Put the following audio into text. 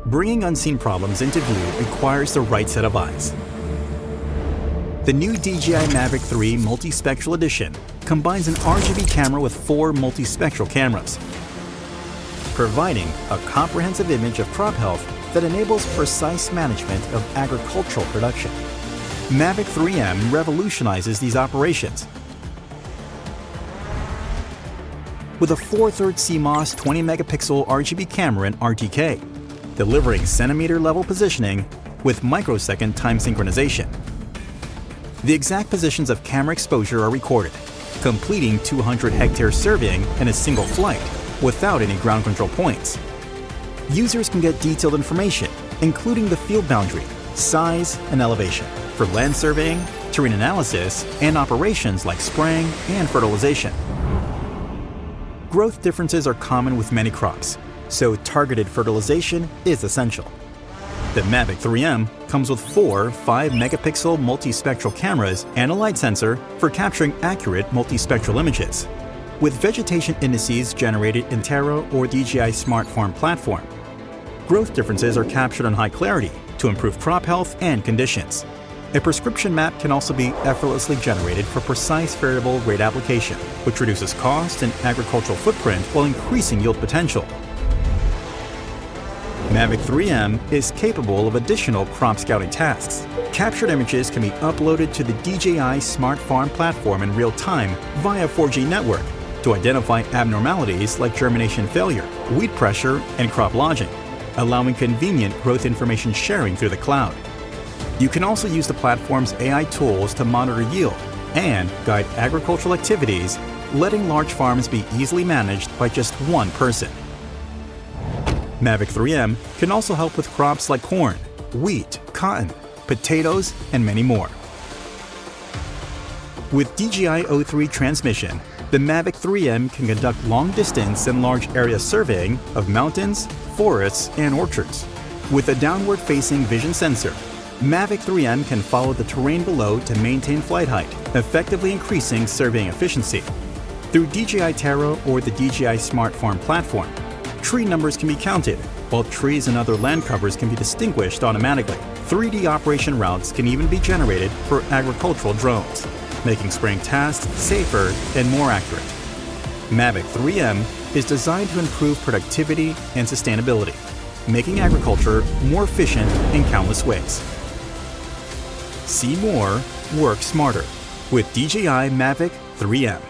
Bringing unseen problems into view requires the right set of eyes. The new DJI Mavic 3 Multispectral Edition combines an RGB camera with 4 multispectral cameras, providing a comprehensive image of crop health that enables precise management of agricultural production. Mavic 3M revolutionizes these operations. With a 4/3 CMOS 20-megapixel RGB camera in RTK, delivering centimeter-level positioning with microsecond time synchronization. The exact positions of camera exposure are recorded, completing 200-hectare surveying in a single flight without any ground control points. Users can get detailed information, including the field boundary, size, and elevation, for land surveying, terrain analysis, and operations like spraying and fertilization. Growth differences are common with many crops, so targeted fertilization is essential. The Mavic 3M comes with 4 5-megapixel multispectral cameras and a light sensor for capturing accurate multispectral images. With vegetation indices generated in Taro or DJI Smart Farm platform, growth differences are captured on high clarity to improve crop health and conditions. A prescription map can also be effortlessly generated for precise variable rate application, which reduces cost and agricultural footprint while increasing yield potential. Mavic 3M is capable of additional crop scouting tasks. Captured images can be uploaded to the DJI Smart Farm platform in real time via 4G network to identify abnormalities like germination failure, weed pressure, and crop lodging, allowing convenient growth information sharing through the cloud. You can also use the platform's AI tools to monitor yield and guide agricultural activities, letting large farms be easily managed by just one person. Mavic 3M can also help with crops like corn, wheat, cotton, potatoes, and many more. With DJI O3 transmission, the Mavic 3M can conduct long-distance and large area surveying of mountains, forests, and orchards. With a downward-facing vision sensor, Mavic 3M can follow the terrain below to maintain flight height, effectively increasing surveying efficiency. Through DJI Taro or the DJI Smart Farm platform, tree numbers can be counted, while trees and other land covers can be distinguished automatically. 3D operation routes can even be generated for agricultural drones, making spraying tasks safer and more accurate. Mavic 3M is designed to improve productivity and sustainability, making agriculture more efficient in countless ways. See more, work smarter with DJI Mavic 3M.